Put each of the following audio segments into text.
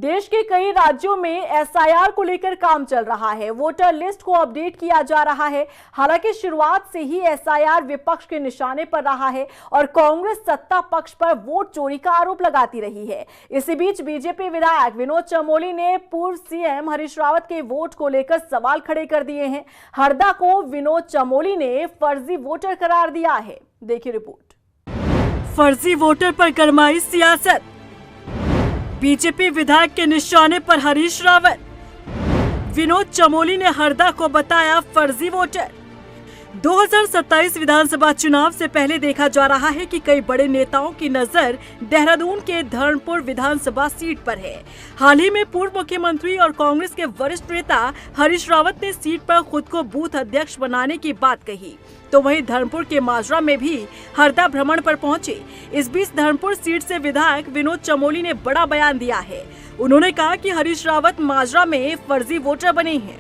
देश के कई राज्यों में एसआईआर को लेकर काम चल रहा है। वोटर लिस्ट को अपडेट किया जा रहा है। हालांकि शुरुआत से ही एसआईआर विपक्ष के निशाने पर रहा है और कांग्रेस सत्ता पक्ष पर वोट चोरी का आरोप लगाती रही है। इसी बीच बीजेपी विधायक विनोद चमोली ने पूर्व सीएम हरीश रावत के वोट को लेकर सवाल खड़े कर दिए हैं। हरदा को विनोद चमोली ने फर्जी वोटर करार दिया है। देखिए रिपोर्ट। फर्जी वोटर पर गरमाई सियासत। बीजेपी विधायक के निशाने पर हरीश रावत। विनोद चमोली ने हरदा को बताया फर्जी वोटर। 2027 विधानसभा चुनाव से पहले देखा जा रहा है कि कई बड़े नेताओं की नजर देहरादून के धर्मपुर विधानसभा सीट पर है। हाल ही में पूर्व मुख्यमंत्री और कांग्रेस के वरिष्ठ नेता हरीश रावत ने सीट पर खुद को बूथ अध्यक्ष बनाने की बात कही, तो वहीं धर्मपुर के माजरा में भी हरदा भ्रमण पर पहुंचे। इस बीच धर्मपुर सीट से विधायक विनोद चमोली ने बड़ा बयान दिया है। उन्होंने कहा कि हरीश रावत माजरा में फर्जी वोटर बने हैं।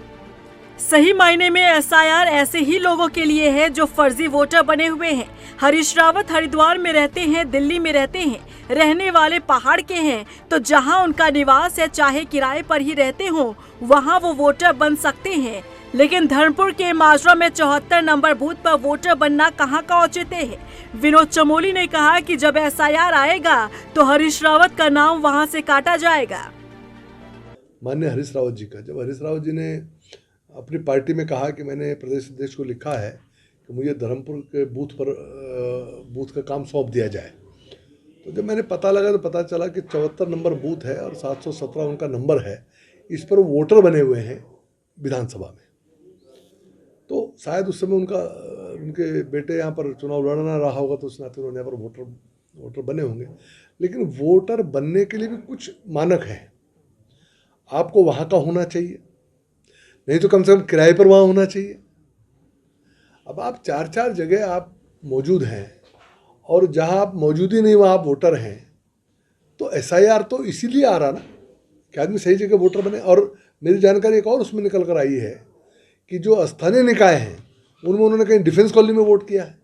सही मायने में एसआईआर ऐसे ही लोगों के लिए है जो फर्जी वोटर बने हुए हैं। हरीश रावत हरिद्वार में रहते हैं, दिल्ली में रहते हैं, रहने वाले पहाड़ के हैं, तो जहां उनका निवास है चाहे किराए पर ही रहते हों वहां वो वोटर बन सकते हैं। लेकिन धर्मपुर के माजरा में 74 नंबर बूथ पर वोटर बनना कहां का औचित्य है। विनोद चमोली ने कहा कि जब एसआईआर आएगा तो हरीश रावत का नाम वहां से काटा जाएगा। माननीय हरीश रावत जी का, जब हरीश रावत जी ने अपनी पार्टी में कहा कि मैंने प्रदेश अध्यक्ष को लिखा है कि मुझे धर्मपुर के बूथ का काम सौंप दिया जाए, तो जब मैंने पता लगा तो पता चला कि 74 नंबर बूथ है और 717 उनका नंबर है। इस पर वोटर बने हुए हैं विधानसभा में। तो शायद उस समय उनके बेटे यहाँ पर चुनाव लड़ना रहा होगा, तो उस नाते उन्होंने यहाँ पर वोटर बने होंगे। लेकिन वोटर बनने के लिए भी कुछ मानक हैं। आपको वहाँ का होना चाहिए, नहीं तो कम से कम किराए पर वहाँ होना चाहिए। अब आप 4 जगह आप मौजूद हैं और जहाँ आप मौजूद ही नहीं वहाँ आप वोटर हैं, तो एसआईआर तो इसीलिए आ रहा ना कि आदमी सही जगह वोटर बने। और मेरी जानकारी एक और उसमें निकल कर आई है कि जो स्थानीय निकाय हैं उनमें उन्होंने कहीं डिफेंस कॉलोनी में वोट किया है।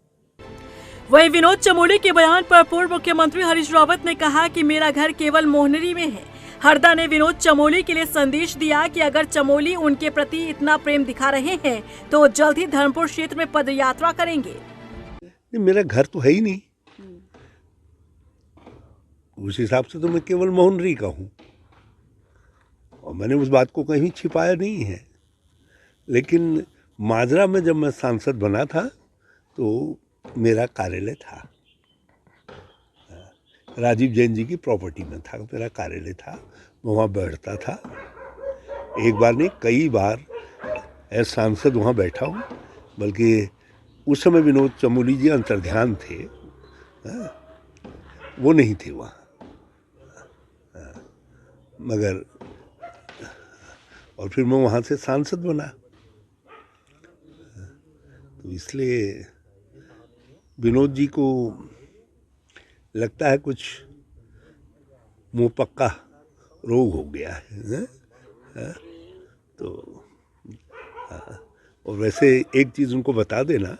वहीं विनोद चमोली के बयान पर पूर्व मुख्यमंत्री हरीश रावत ने कहा कि मेरा घर केवल मोहनरी में है। हरदा ने विनोद चमोली के लिए संदेश दिया कि अगर चमोली उनके प्रति इतना प्रेम दिखा रहे हैं तो जल्द ही धर्मपुर क्षेत्र में पदयात्रा करेंगे। मेरा घर तो है ही नहीं, उस हिसाब से तो मैं केवल मोहनरी का हूँ और मैंने उस बात को कहीं छिपाया नहीं है। लेकिन माजरा में जब मैं सांसद बना था तो मेरा कार्यालय था, राजीव जैन जी की प्रॉपर्टी में था, मेरा कार्यालय था, मैं वहाँ बैठता था। एक बार नहीं कई बार एज सांसद वहाँ बैठा हूँ, बल्कि उस समय विनोद चमोली जी अंतर्ध्यान थे, वो नहीं थे वहाँ, मगर और फिर मैं वहाँ से सांसद बना। तो इसलिए विनोद जी को लगता है कुछ मुँह पक्का रोग हो गया है, तो और वैसे एक चीज़ उनको बता देना,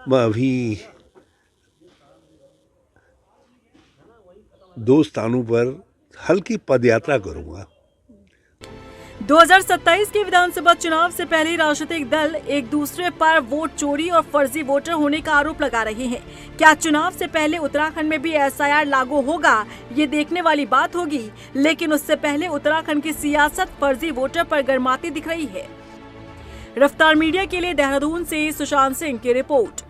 मैं अभी 2 स्थानों पर हल्की पदयात्रा करूँगा। 2027 के विधानसभा चुनाव से पहले राजनीतिक दल एक दूसरे पर वोट चोरी और फर्जी वोटर होने का आरोप लगा रहे हैं। क्या चुनाव से पहले उत्तराखंड में भी एसआईआर लागू होगा, ये देखने वाली बात होगी। लेकिन उससे पहले उत्तराखंड की सियासत फर्जी वोटर पर गरमाती दिख रही है। रफ्तार मीडिया के लिए देहरादून से सुशांत सिंह की रिपोर्ट।